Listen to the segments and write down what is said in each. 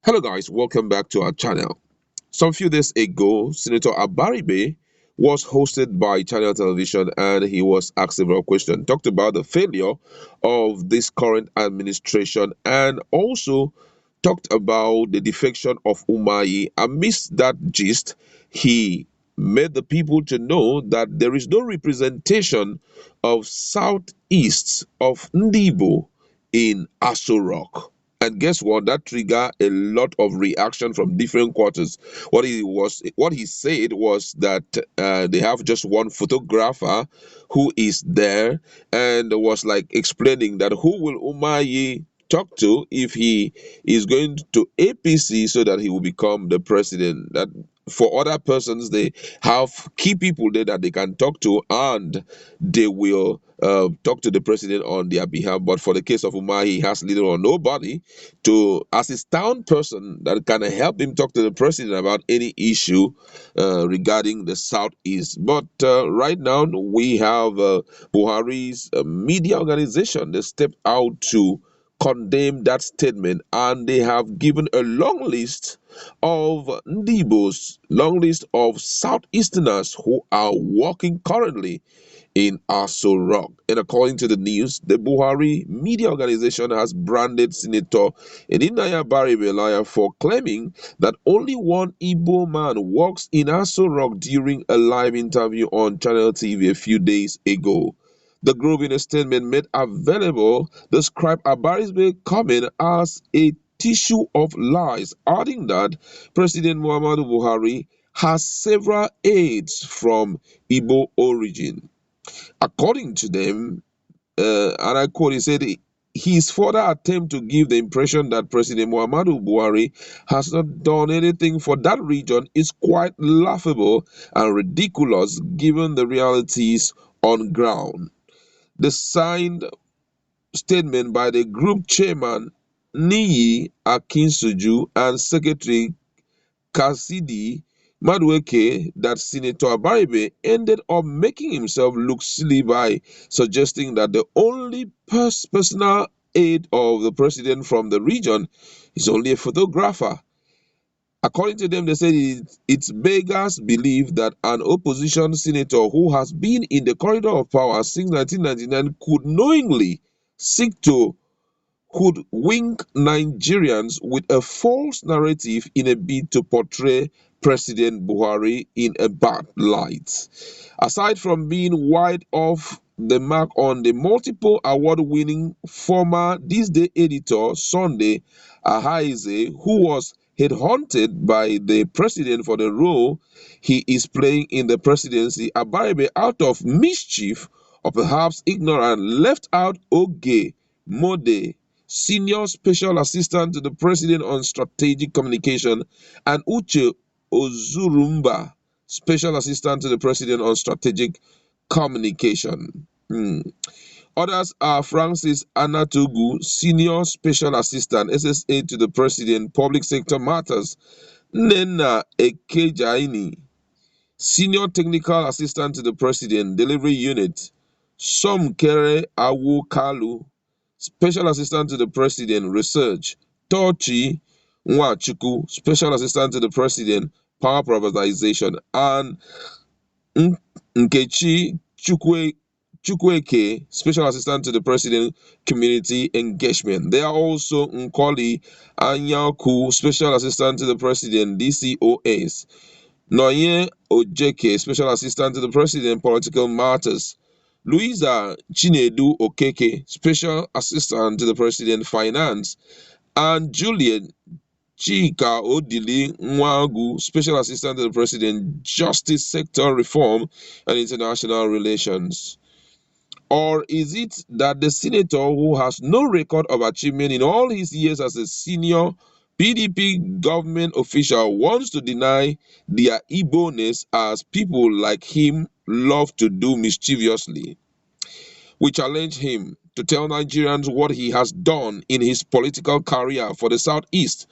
Hello guys, welcome back to our channel. Some few days ago, Senator Abaribe was hosted by Channel Television and he was asked several questions, talked about the failure of this current administration and also talked about the defection of Umahi. Amidst that gist, he made the people to know that there is no representation of southeast of Ndibo in Aso Rock. And guess what? That triggered a lot of reaction from different quarters. What he said was that they have just one photographer who is there, and was like explaining that who will Umayi talk to if he is going to APC so that he will become the president. That for other persons, they have key people there that they can talk to, and they will talk to the president on their behalf. But for the case of Umar, he has little or nobody to as his town person that can help him talk to the president about any issue regarding the southeast. But right now we have Buhari's media organization. They stepped out to condemn that statement, and they have given a long list of Ndibos, long list of southeasterners who are working currently in Aso Rock. And according to the news, the Buhari media organization has branded Senator Edinaya Abaribe a liar for claiming that only one Igbo man works in Aso Rock during a live interview on Channel TV a few days ago. The group, in a statement made available, described Abaribe's comment as a tissue of lies, adding that President Muhammadu Buhari has several aides from Igbo origin. According to them, and I quote, he said, his further attempt to give the impression that President Muhammadu Buhari has not done anything for that region is quite laughable and ridiculous given the realities on ground. The signed statement by the group chairman Niyi Akinsuju and secretary Kasidi Madueke that Senator Abaribe ended up making himself look silly by suggesting that the only personal aide of the president from the region is only a photographer. According to them, they said it's beggars belief that an opposition senator who has been in the corridor of power since 1999 could knowingly seek to hoodwink Nigerians with a false narrative in a bid to portray President Buhari in a bad light. Aside from being wide off the mark on the multiple award-winning former This Day editor Sunday Ahaize, who was headhunted by the president for the role he is playing in the presidency, Abaribe, out of mischief or perhaps ignorance, left out Oge Mode, Senior Special Assistant to the President on Strategic Communication, and Uche Ozurumba, Special Assistant to the President on Strategic Communication. Others are Francis Anatogu, Senior Special Assistant, SSA to the President, Public Sector Matters, Nena Ekejaini, Senior Technical Assistant to the President, Delivery Unit, Somkere Awokalu, Special Assistant to the President, Research, Tochi Nwachukwu, Special Assistant to the President, Power Privatization, and Nkechi Chukwueke, Special Assistant to the President, Community Engagement. There are also Nkoli Anyaku, Special Assistant to the President, DCOS, Noye Ojeke, Special Assistant to the President, Political Matters, Louisa Chinedu Okeke, Special Assistant to the President, Finance, and Juliet Chika Odili Nwagu, Special Assistant to the President, Justice Sector Reform and International Relations. Or is it that the senator who has no record of achievement in all his years as a senior PDP government official wants to deny their Igbo-ness as people like him love to do mischievously? We challenge him to tell Nigerians what he has done in his political career for the Southeast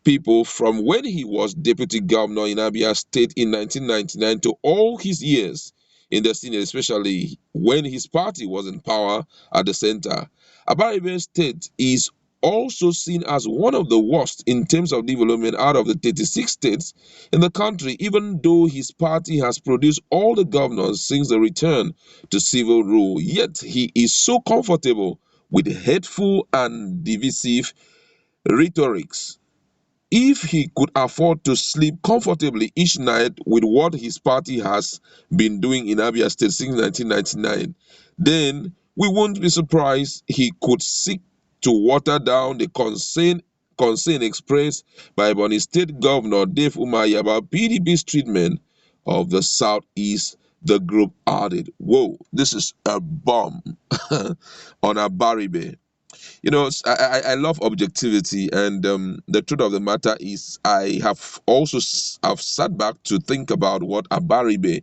people from when he was deputy governor in Abia State in 1999 to all his years in the Senate, especially when his party was in power at the center. Abaribe State is also seen as one of the worst in terms of development out of the 36 states in the country, even though his party has produced all the governors since the return to civil rule. Yet he is so comfortable with hateful and divisive rhetorics. If he could afford to sleep comfortably each night with what his party has been doing in Abia State since 1999, then we won't be surprised he could seek to water down the concern expressed by Bonny State Governor Dave Umahi about PDP's treatment of the Southeast. The group added, "Whoa, this is a bomb on Abaribe." I love objectivity, and the truth of the matter is, I have also have sat back to think about what Abaribe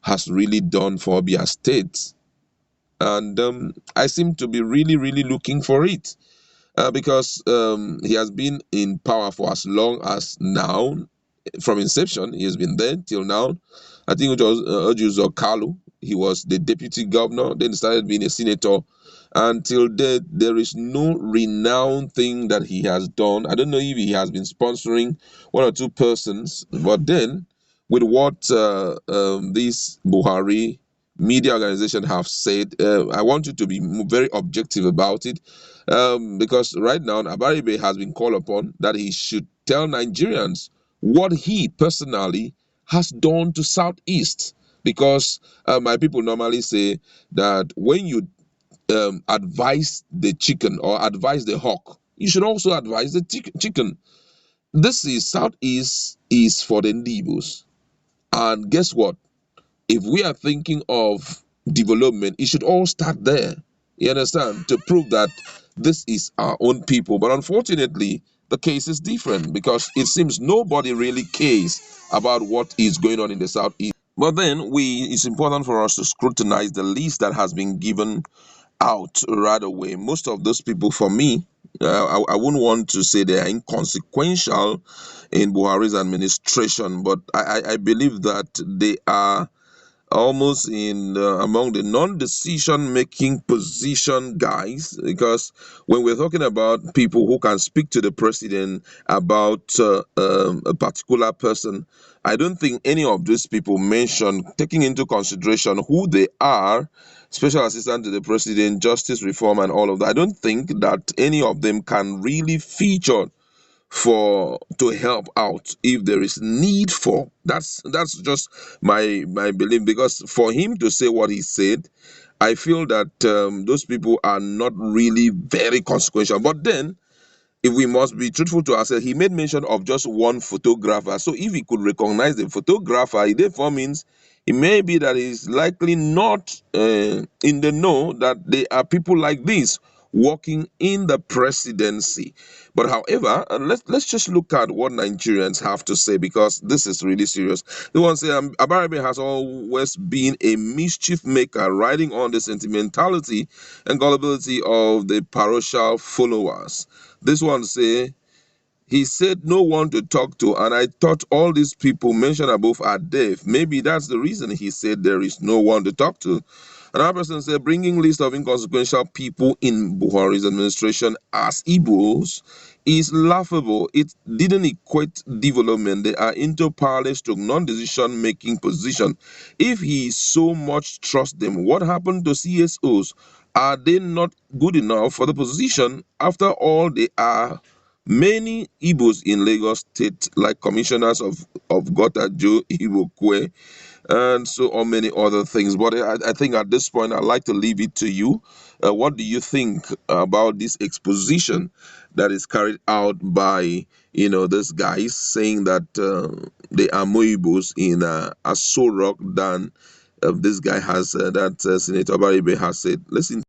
has really done for Abia State, and I seem to be really, really looking for it because he has been in power for as long as now. From inception, he has been there till now. I think it was Ojuzo Kalu. He was the deputy governor, then started being a senator. Until there is no renowned thing that he has done. I don't know if he has been sponsoring one or two persons, but then with what this Buhari media organization have said, I want you to be very objective about it, because right now Abaribe has been called upon that he should tell Nigerians what he personally has done to Southeast. Because my people normally say that when you advise the chicken or advise the hawk, you should also advise the chicken. This is Southeast is for the Ndibus. And guess what? If we are thinking of development, it should all start there. You understand? To prove that this is our own people. But unfortunately, the case is different because it seems nobody really cares about what is going on in the Southeast. But then it's important for us to scrutinize the list that has been given out right away. Most of those people, for me, I wouldn't want to say they are inconsequential in Buhari's administration, but I believe that they are almost in among the non-decision making position guys, because when we're talking about people who can speak to the president about a particular person, I don't think any of these people mention taking into consideration who they are: special assistant to the president, justice reform, and all of that. I don't think that any of them can really feature for to help out if there is need for. That's just my belief, because for him to say what he said, I feel that those people are not really very consequential. But then, if we must be truthful to ourselves, he made mention of just one photographer. So if he could recognize the photographer, it therefore means it may be that he's likely not in the know that there are people like this working in the presidency. But however, let's just look at what Nigerians have to say, because this is really serious. They want to say Abaribe has always been a mischief maker, riding on the sentimentality and gullibility of the parochial followers. This one say, he said no one to talk to, and I thought all these people mentioned above are deaf. Maybe that's the reason he said there is no one to talk to. Another person said bringing list of inconsequential people in Buhari's administration as Igbos is laughable. It didn't equate development. They are into powerless to non-decision making position. If he so much trusts them, what happened to CSOs? Are they not good enough for the position? After all, they are many Igbos in Lagos State, like commissioners of Gota Joe Iwokwe, and so on many other things. But I think at this point, I'd like to leave it to you. What do you think about this exposition that is carried out by this guy saying that they are more Igbos in Aso Rock than this guy has that Senator Baribe has said? Listen.